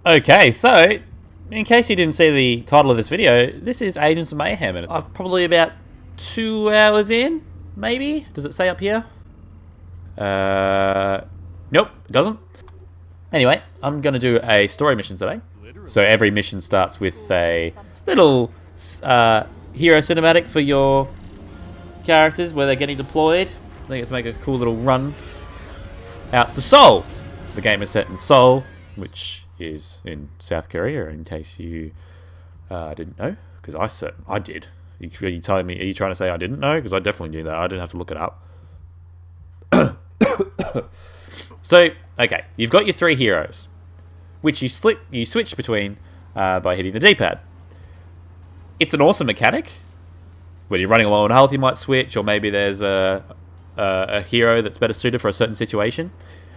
Okay, so, in case you didn't see the title of this video, this is Agents of Mayhem, and I'm probably about 2 hours in, maybe? Does it say up here? Nope, it doesn't. Anyway, I'm going to do a story mission today. So every mission starts with a little hero cinematic for your characters where they're getting deployed. They get to make a cool little run out to Seoul. The game is set in Seoul, which is in South Korea, in case you didn't know, because I did. Are you telling me? Are you trying to say I didn't know? Because I definitely knew that. I didn't have to look it up. So, okay, you've got your 3 heroes, which you switch between by hitting the D-pad. It's an awesome mechanic. When you're running low on health, you might switch, or maybe there's a hero that's better suited for a certain situation.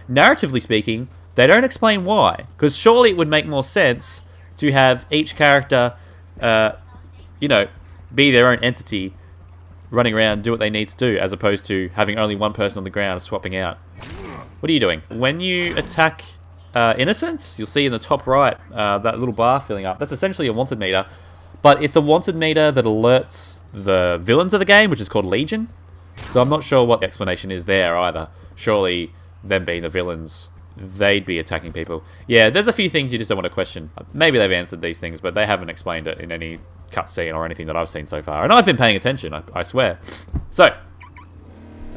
Narratively speaking, they don't explain why, because surely it would make more sense to have each character, be their own entity, running around, do what they need to do, as opposed to having only one person on the ground swapping out. What are you doing? When you attack innocents, you'll see in the top right that little bar filling up. That's essentially a wanted meter, but it's a wanted meter that alerts the villains of the game, which is called Legion. So I'm not sure what the explanation is there either. Surely them being the villains, they'd be attacking people. Yeah, there's a few things you just don't want to question. Maybe they've answered these things, but they haven't explained it in any cutscene or anything that I've seen so far. And I've been paying attention, I swear. So,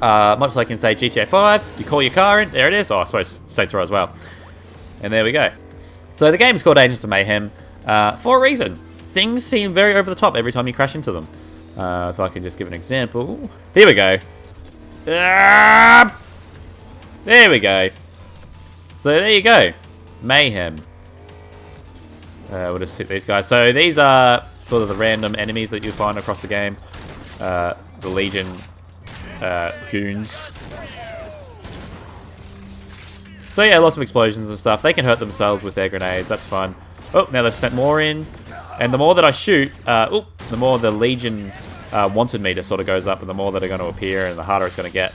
much like in, say, GTA 5, you call your car in, there it is. Oh, I suppose Saints Row as well. And there we go. So the game's called Agents of Mayhem for a reason. Things seem very over the top every time you crash into them. If I can just give an example. Here we go. There we go. So there you go. Mayhem. We'll just hit these guys. So these are sort of the random enemies that you find across the game. The Legion goons. So yeah, lots of explosions and stuff. They can hurt themselves with their grenades. That's fun. Oh, now they've sent more in. And the more that I shoot, the more the Legion wanted meter sort of goes up, and the more that are going to appear, and the harder it's going to get.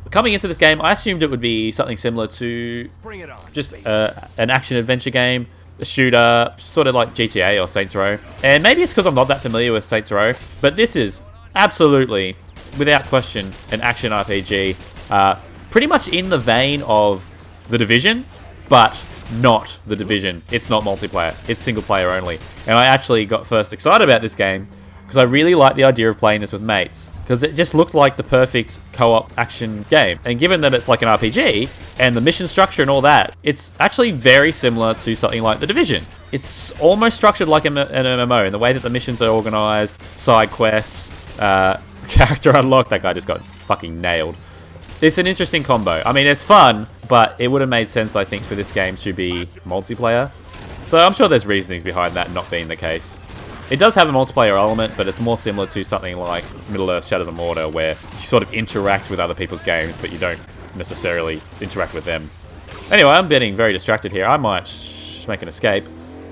Coming into this game, I assumed it would be something similar to just an action-adventure game, a shooter, sort of like GTA or Saints Row. And maybe it's because I'm not that familiar with Saints Row, but this is absolutely, without question, an action RPG. Pretty much in the vein of The Division, but not The Division. It's not multiplayer. It's single player only. And I actually got first excited about this game because I really like the idea of playing this with mates, because it just looked like the perfect co-op action game. And given that it's like an RPG, and the mission structure and all that, it's actually very similar to something like The Division. It's almost structured like an MMO in the way that the missions are organized, side quests, character unlock. That guy just got fucking nailed. It's an interesting combo. I mean, it's fun, but it would have made sense, I think, for this game to be multiplayer. So I'm sure there's reasonings behind that not being the case. It does have a multiplayer element, but it's more similar to something like Middle-earth Shadows of Mordor, where you sort of interact with other people's games, but you don't necessarily interact with them. Anyway, I'm getting very distracted here. I might make an escape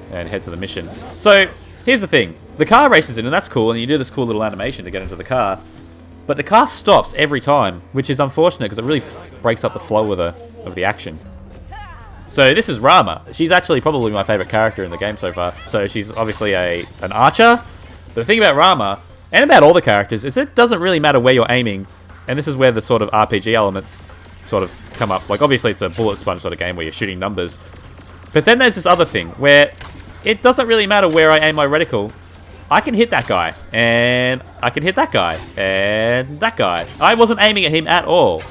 and head to the mission. So, here's the thing. The car races in, and that's cool, and you do this cool little animation to get into the car. But the car stops every time, which is unfortunate because it really breaks up the flow of the action. So this is Rama. She's actually probably my favorite character in the game so far. So she's obviously an archer. But the thing about Rama, and about all the characters, is it doesn't really matter where you're aiming. And this is where the sort of RPG elements sort of come up. Like, obviously it's a bullet sponge sort of game where you're shooting numbers. But then there's this other thing where it doesn't really matter where I aim my reticle. I can hit that guy, and I can hit that guy, and that guy. I wasn't aiming at him at all.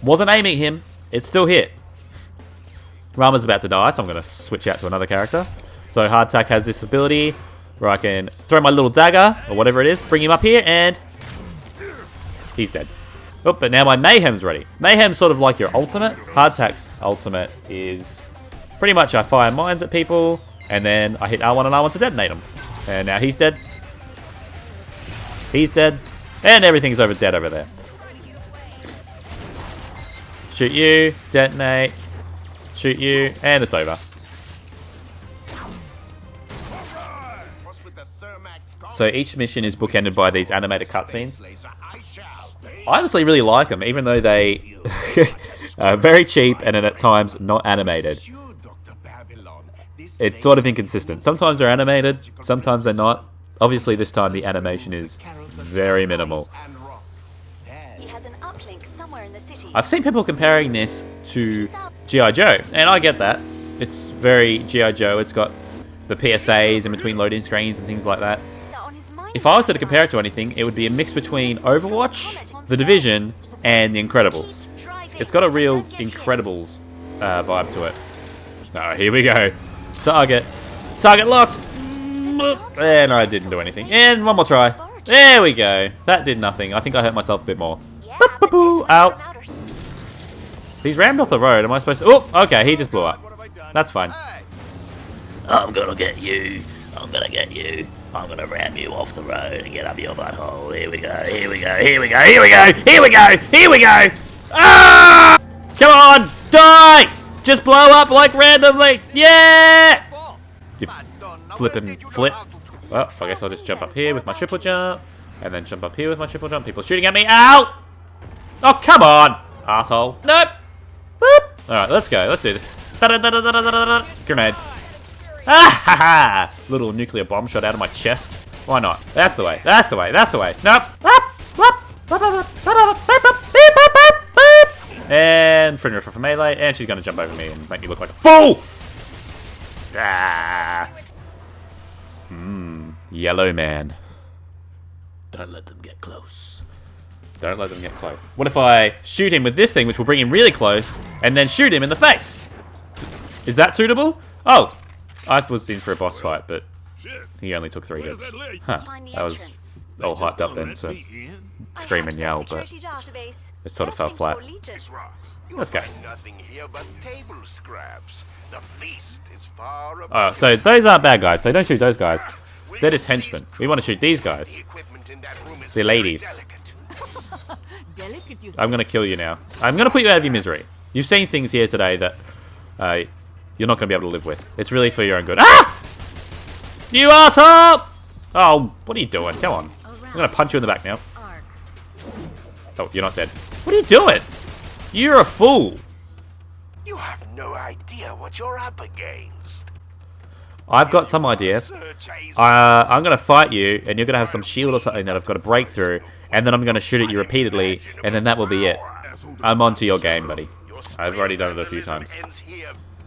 Wasn't aiming at him. It still hit. Rama's about to die, so I'm going to switch out to another character. So Hardtack has this ability where I can throw my little dagger, or whatever it is, bring him up here, and he's dead. Oh, but now my Mayhem's ready. Mayhem's sort of like your ultimate. Hardtack's ultimate is pretty much I fire mines at people, and then I hit R1 and R1 to detonate them. And now he's dead. He's dead. And everything's dead over there. Shoot you, detonate, shoot you, and it's over. So each mission is bookended by these animated cutscenes. I honestly really like them, even though they are very cheap and at times not animated. It's sort of inconsistent. Sometimes they're animated, sometimes they're not. Obviously this time the animation is very minimal. I've seen people comparing this to G.I. Joe, and I get that. It's very G.I. Joe. It's got the PSAs in between loading screens and things like that. If I was to compare it to anything, it would be a mix between Overwatch, The Division, and The Incredibles. It's got a real Incredibles vibe to it. Oh, here we go. Target. Target locked. And I didn't do anything. And one more try. There we go. That did nothing. I think I hurt myself a bit more. Ow. He's rammed off the road. Am I supposed to... Oh, okay. He just blew up. That's fine. I'm gonna get you. I'm gonna get you. I'm gonna ram you off the road and get up your butthole. Here we go. Here we go. Here we go. Here we go. Here we go. Here we go. Ah! Come on. Die. Just blow up like randomly. Yeah. You flip and flip. Well, I guess I'll just jump up here with my triple jump. And then jump up here with my triple jump. People shooting at me. Ow! Oh, come on. Asshole. Nope. Boop. Alright, let's go. Let's do this. Grenade. Ah ha ha! Little nuclear bomb shot out of my chest. Why not? That's the way. That's the way. That's the way. Nope. And Fritter for melee. And she's going to jump over me and make me look like a fool! Ah. Yellow man. Don't let them get close. Don't let them get close. What if I shoot him with this thing, which will bring him really close, and then shoot him in the face? Is that suitable? Oh, I was in for a boss fight, but he only took 3 hits. Huh, that was all hyped up then to scream and yell, but it sort of fell flat. Let's go. Oh, so those aren't bad guys, so don't shoot those guys. They're just henchmen. We want to shoot these guys. They're ladies. I'm going to kill you now. I'm going to put you out of your misery. You've seen things here today that you're not going to be able to live with. It's really for your own good. Ah! You asshole! Oh, what are you doing? Come on. I'm going to punch you in the back now. Oh, you're not dead. What are you doing? You're a fool. You have no idea what you're up against. I've got some idea. I'm going to fight you, and you're going to have some shield or something that I've got to break through, and then I'm going to shoot at you repeatedly, and then that will be it. I'm onto your game, buddy. I've already done it a few times.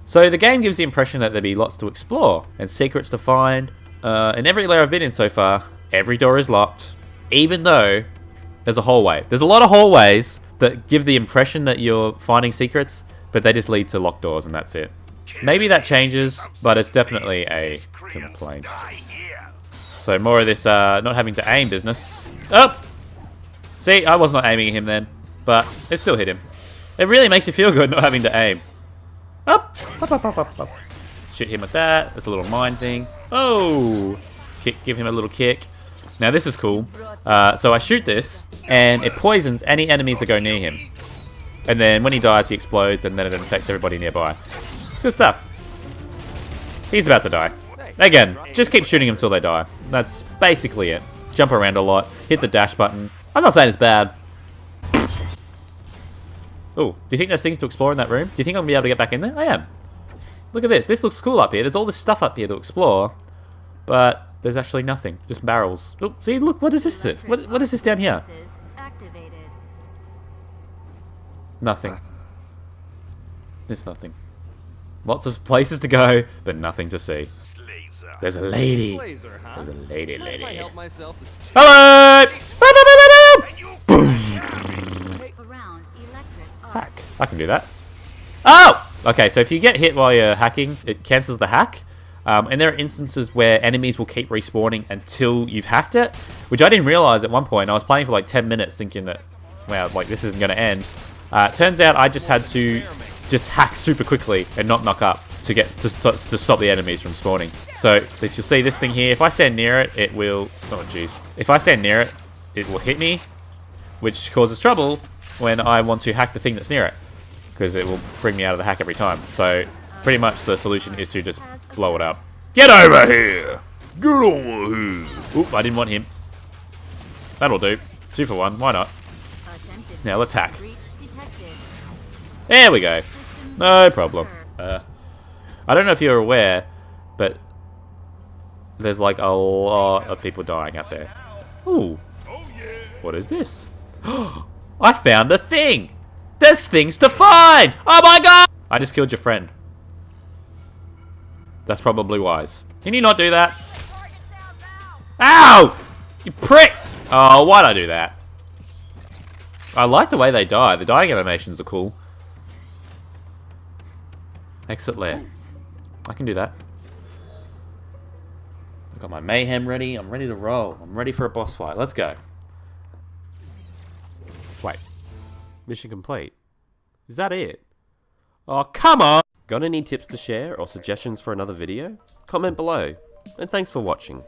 So the game gives the impression that there'll be lots to explore, and secrets to find. In every layer I've been in so far, every door is locked, even though there's a hallway. There's a lot of hallways that give the impression that you're finding secrets, but they just lead to locked doors, and that's it. Maybe that changes, but it's definitely a complaint. So more of this not having to aim business. Oh! See, I was not aiming at him then, but it still hit him. It really makes you feel good not having to aim. Up! Up, up, up, up, up. Shoot him with that. It's a little mine thing. Oh! Give him a little kick. Now this is cool. So I shoot this, and it poisons any enemies that go near him. And then when he dies, he explodes, and then it infects everybody nearby. It's good stuff. He's about to die. Again, just keep shooting him until they die. That's basically it. Jump around a lot. Hit the dash button. I'm not saying it's bad. Oh, do you think there's things to explore in that room? Do you think I'm going to be able to get back in there? I am. Look at this. This looks cool up here. There's all this stuff up here to explore. But there's actually nothing. Just barrels. Oh, see, look. What is this? What is this down here? Nothing. There's nothing. Lots of places to go, but nothing to see. There's a lady. There's a lady. Hello! Boom! Hack. I can do that. Oh! Okay, so if you get hit while you're hacking, it cancels the hack. And there are instances where enemies will keep respawning until you've hacked it, which I didn't realize at one point. I was playing for like 10 minutes thinking that, wow, like this isn't going to end. Turns out I just had to just hack super quickly and not knock up to get to stop the enemies from spawning. So if you'll see this thing here, if I stand near it, it will... Oh, jeez. If I stand near it, it will hit me, which causes trouble when I want to hack the thing that's near it, because it will bring me out of the hack every time. So pretty much the solution is to just blow it up. Get over here! Get over here! Oop, I didn't want him. That'll do. 2 for 1, why not? Now let's hack. There we go. No problem. I don't know if you're aware, but there's like a lot of people dying out there. Ooh. What is this? I found a thing! There's things to find! Oh my god! I just killed your friend. That's probably wise. Can you not do that? Ow! You prick! Oh, why'd I do that? I like the way they die. The dying animations are cool. Exit lair. I can do that. I've got my mayhem ready. I'm ready to roll. I'm ready for a boss fight. Let's go. Wait. Mission complete. Is that it? Oh, come on! Got any tips to share or suggestions for another video? Comment below. And thanks for watching.